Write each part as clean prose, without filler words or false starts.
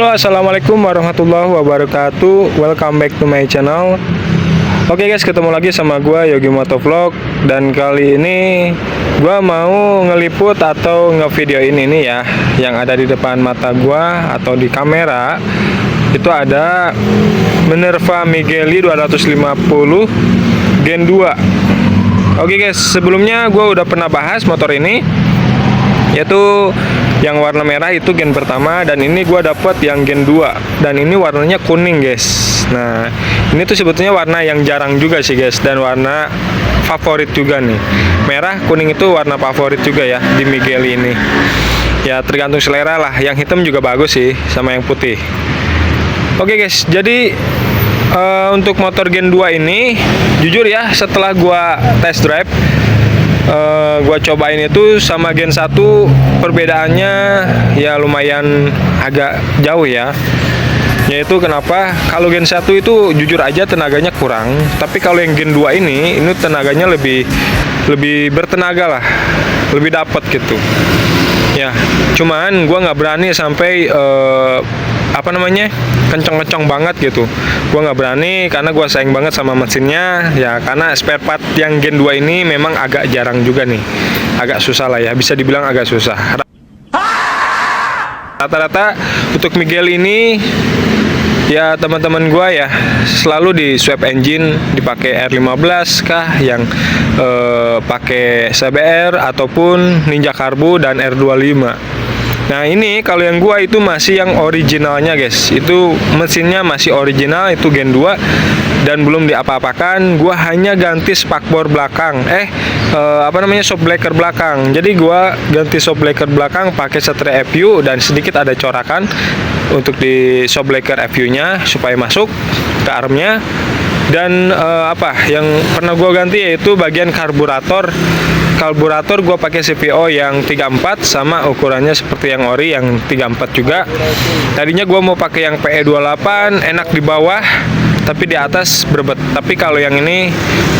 Halo, assalamualaikum warahmatullahi wabarakatuh. Welcome back to my channel. Oke guys, ketemu lagi sama gua Yogi Motovlog. Dan kali ini gua mau ngeliput atau ngevideo ini nih ya, yang ada di depan mata gua atau di kamera. Itu ada Minerva Migueli 250 Gen 2. Oke guys, sebelumnya gua udah pernah bahas motor ini, yaitu yang warna merah itu gen pertama, dan ini gua dapet yang gen 2 dan ini warnanya kuning guys. Nah, ini tuh sebetulnya warna yang jarang juga sih guys, dan warna favorit juga nih. Merah kuning itu warna favorit juga ya di Migueli ini. Ya tergantung selera lah, yang hitam juga bagus sih sama yang putih. Oke guys, jadi untuk motor gen 2 ini jujur ya, setelah gua test drive, gua cobain itu sama gen 1 perbedaannya ya lumayan agak jauh ya. Yaitu kenapa? Kalau gen 1 itu jujur aja tenaganya kurang, tapi kalau yang gen 2 ini tenaganya lebih bertenaga lah, lebih dapat gitu. Ya, cuman gua nggak berani sampai kenceng-kenceng banget gitu. Gua nggak berani karena gua sayang banget sama mesinnya ya, karena spare part yang gen 2 ini memang agak jarang juga nih, agak susah lah ya, bisa dibilang agak susah. Rata-rata untuk Migueli ini ya teman-teman gua ya selalu di swap engine, dipakai R15 kah, yang pakai CBR ataupun Ninja Karbu dan R25. Nah ini kalau yang gua itu masih yang originalnya guys, itu mesinnya masih original, itu gen 2 dan belum diapa-apakan. Gua hanya ganti spakbor belakang, shockbreaker belakang. Jadi gua ganti shockbreaker belakang pakai setre FU dan sedikit ada corakan untuk di shockbreaker FU-nya supaya masuk ke armnya. Dan yang pernah gua ganti yaitu bagian karburator. Karburator gue pakai CVO yang 34 sama ukurannya seperti yang ori yang 34 juga. Tadinya gue mau pakai yang PE28, enak di bawah tapi di atas berbet. Tapi kalau yang ini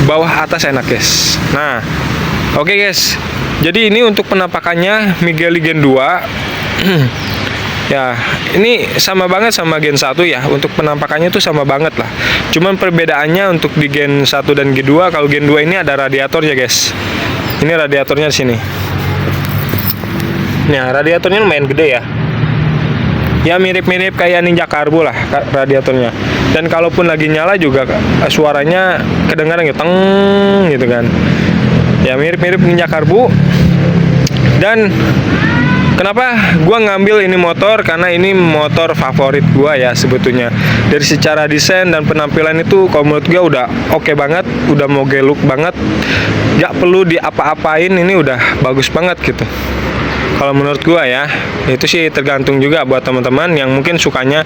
bawah atas enak guys. Nah, oke guys. Jadi ini untuk penampakannya Migueli gen 2. Ya, ini sama banget sama gen 1 ya. Untuk penampakannya itu sama banget lah. Cuman perbedaannya untuk di gen 1 dan gen 2, kalau gen 2 ini ada radiatornya guys. Ini radiatornya di sini. Nah, radiatornya lumayan gede ya. Ya mirip-mirip kayak Ninja Karbu lah radiatornya. Dan kalaupun lagi nyala juga suaranya kedengaran gitu, teng gitu kan. Ya mirip-mirip Ninja Karbu. Dan kenapa gua ngambil ini motor? Karena ini motor favorit gua ya sebetulnya. Dari secara desain dan penampilan itu kalau menurut gua udah oke banget, udah moge look banget. Gak perlu diapa-apain, ini udah bagus banget gitu. Kalau menurut gua ya, itu sih tergantung juga buat teman-teman yang mungkin sukanya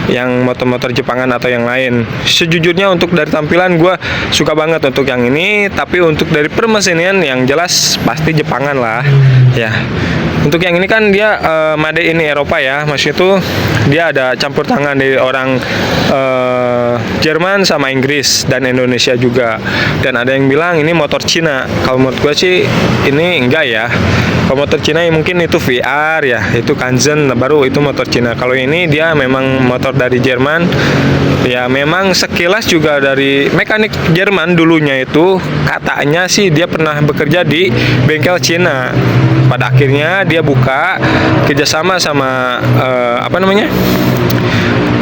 yang motor-motor Jepangan atau yang lain. Sejujurnya untuk dari tampilan gua suka banget untuk yang ini, tapi untuk dari permesinan yang jelas pasti Jepangan lah ya. Untuk yang ini kan dia made in Eropa ya, maksudnya itu dia ada campur tangan dari orang Jerman sama Inggris dan Indonesia juga. Dan ada yang bilang ini motor Cina. Kalau menurut gue sih ini enggak ya. Kalau motor Cina ya mungkin itu VR ya, itu Kanzen baru itu motor Cina. Kalau ini dia memang motor dari Jerman. Ya memang sekilas juga dari mekanik Jerman dulunya itu katanya sih dia pernah bekerja di bengkel Cina. Pada akhirnya dia buka kerjasama sama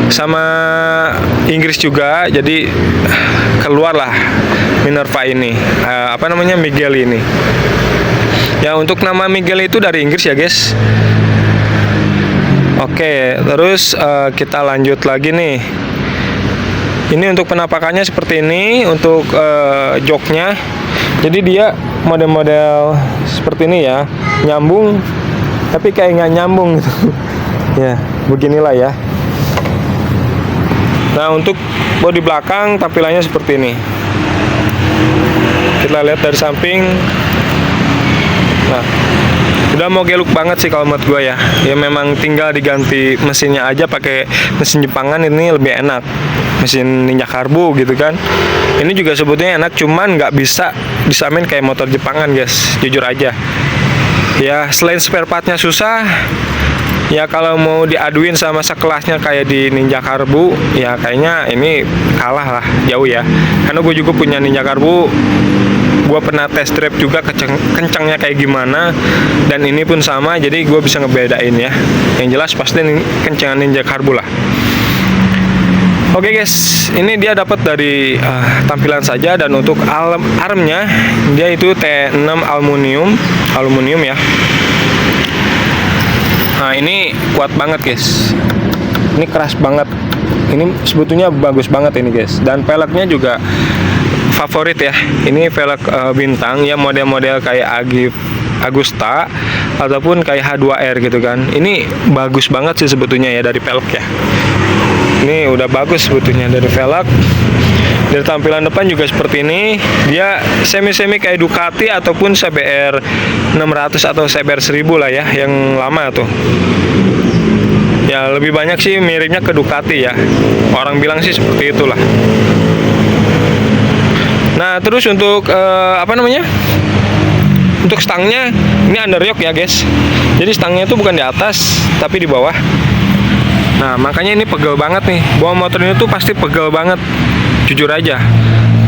sama Inggris juga, jadi keluarlah Minerva ini, Migueli ini. Ya untuk nama Migueli itu dari Inggris ya guys. Oke, terus kita lanjut lagi nih. Ini untuk penampakannya seperti ini, untuk joknya. Jadi dia model-model seperti ini ya, nyambung tapi kayak nggak nyambung gitu. Ya beginilah ya. Nah untuk bodi belakang tampilannya seperti ini. Kita lihat dari samping. Nah udah mau geluk banget sih kalau menurut gue ya. Ya memang tinggal diganti mesinnya aja pakai mesin Jepangan, ini lebih enak, mesin Ninja Karbu gitu kan. Ini juga sebetulnya enak, cuman nggak bisa disamain kayak motor Jepangan guys, jujur aja. Ya selain spare partnya susah, Ya kalau mau diaduin sama sekelasnya kayak di Ninja Karbu, ya kayaknya ini kalah lah, jauh ya. Karena gue juga punya Ninja Karbu, gue pernah test drive juga kencangnya kayak gimana, dan ini pun sama, jadi gue bisa ngebedain ya. Yang jelas pasti kencangan Ninja Karbu lah. Oke guys, ini dia dapat dari tampilan saja, dan untuk armnya dia itu T6 aluminium ya. Nah ini kuat banget guys, ini keras banget, ini sebetulnya bagus banget ini guys. Dan velgnya juga favorit ya, ini velg bintang ya, model-model kayak Agusta ataupun kayak H2R gitu kan. Ini bagus banget sih sebetulnya ya dari velg ya. Ini udah bagus sebetulnya dari velg. Dari tampilan depan juga seperti ini. Dia semi-semi kayak Ducati ataupun CBR 600 atau CBR 1000 lah ya, yang lama tuh. Ya lebih banyak sih miripnya ke Ducati ya. Orang bilang sih seperti itulah. Nah, terus untuk untuk stangnya ini underyoke ya, guys. Jadi stangnya itu bukan di atas tapi di bawah. Nah, makanya ini pegel banget nih. Bawa motor ini tuh pasti pegel banget. Jujur aja.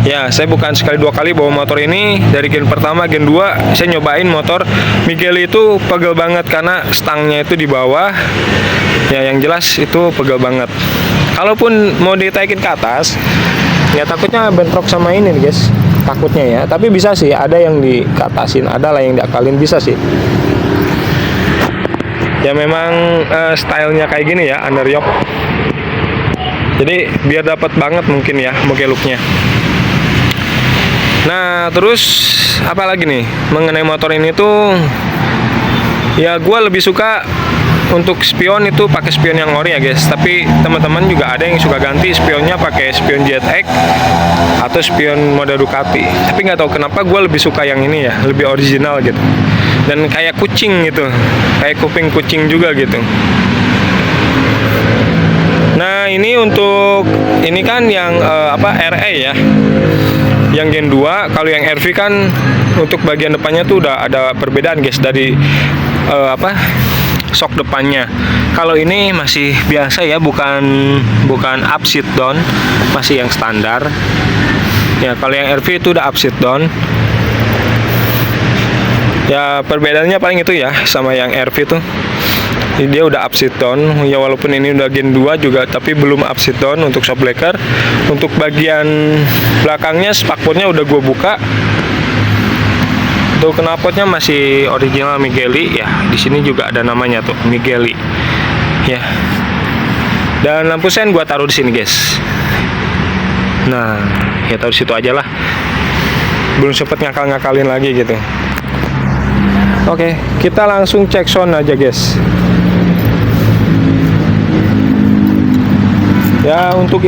Ya, saya bukan sekali dua kali bawa motor ini. Dari gen pertama, gen 2 saya nyobain motor Migueli itu pegel banget karena stangnya itu di bawah. Ya, yang jelas itu pegel banget. Kalaupun mau ditaikin ke atas, ya takutnya bentrok sama ini nih guys, takutnya ya. Tapi bisa sih, ada yang dikatasin, ada lah yang diakalin, bisa sih. Ya memang stylenya kayak gini ya, underyoke. Jadi biar dapat banget mungkin ya moge looknya. Nah terus apa lagi nih mengenai motor ini tuh, ya gue lebih suka untuk spion itu pakai spion yang ori ya guys. Tapi teman-teman juga ada yang suka ganti spionnya pakai spion ZX atau spion model Ducati. Tapi nggak tahu kenapa gue lebih suka yang ini ya, lebih original gitu. Dan kayak kucing gitu, kayak kuping kucing juga gitu. Nah ini untuk ini kan yang RE ya, yang Gen 2. Kalau yang RV kan untuk bagian depannya tuh udah ada perbedaan guys dari shock depannya. Kalau ini masih biasa ya, bukan upside down, masih yang standar. Ya kalau yang RV itu udah upside down. Ya perbedaannya paling itu ya sama yang RV tuh. Dia udah upside down ya, walaupun ini udah Gen 2 juga tapi belum upside down untuk shock breaker. Untuk bagian belakangnya spakbordnya udah gue buka. Tuh knalpotnya masih original Migueli ya. Di sini juga ada namanya tuh Migueli. Ya. Dan lampu sen gua taruh di sini, guys. Nah, ya taruh situ aja lah. Belum sempet ngakal-ngakalin lagi gitu. Oke, kita langsung cek sound aja, guys. Ya, untuk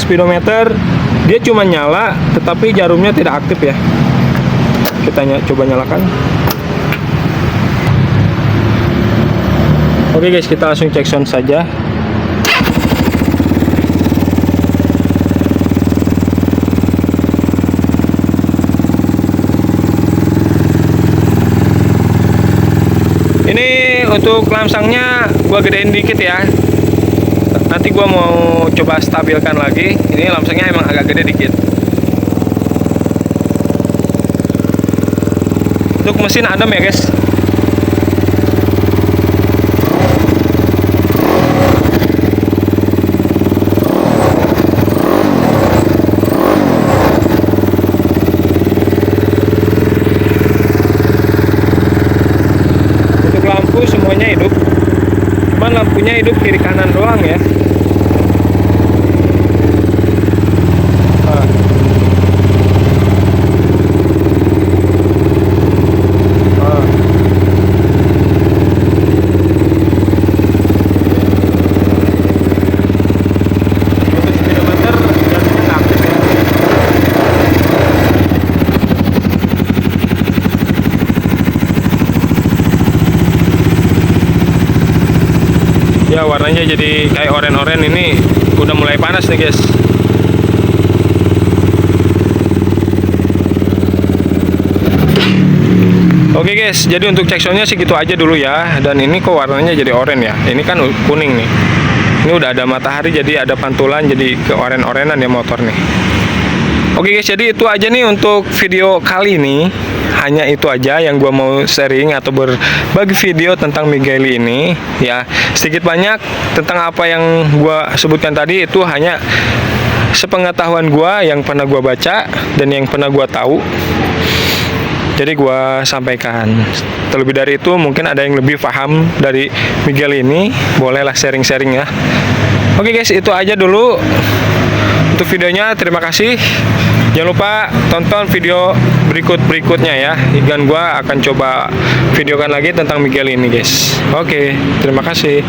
speedometer dia cuma nyala tetapi jarumnya tidak aktif ya. Kita coba nyalakan. Oke guys, kita langsung cek sound saja. Ini untuk lamsangnya gua gedein dikit ya. Nanti gua mau coba stabilkan lagi. Ini lamsangnya emang agak gede dikit. Untuk mesin adem ya guys. Untuk lampu semuanya hidup. Cuman lampunya hidup kiri kanan doang ya. Ya warnanya jadi kayak oranye-oranye, ini udah mulai panas nih guys. Oke Oke guys, jadi untuk cek soundnya sih gitu aja dulu ya. Dan ini kok warnanya jadi oranye ya. Ini kan kuning nih. Ini udah ada matahari, jadi ada pantulan, jadi ke oren-orenan ya motor nih. Oke guys, jadi itu aja nih untuk video kali ini. Hanya itu aja yang gua mau sharing atau berbagi video tentang Migueli ini ya. Sedikit banyak tentang apa yang gua sebutkan tadi itu hanya sepengetahuan gua yang pernah gua baca dan yang pernah gua tahu. Jadi gua sampaikan. Terlebih dari itu mungkin ada yang lebih paham dari Miguel ini, bolehlah sharing-sharing ya. Oke guys, itu aja dulu untuk videonya. Terima kasih. Jangan lupa tonton video berikutnya ya. Dan gua akan coba videokan lagi tentang Miguel ini guys. Oke, terima kasih.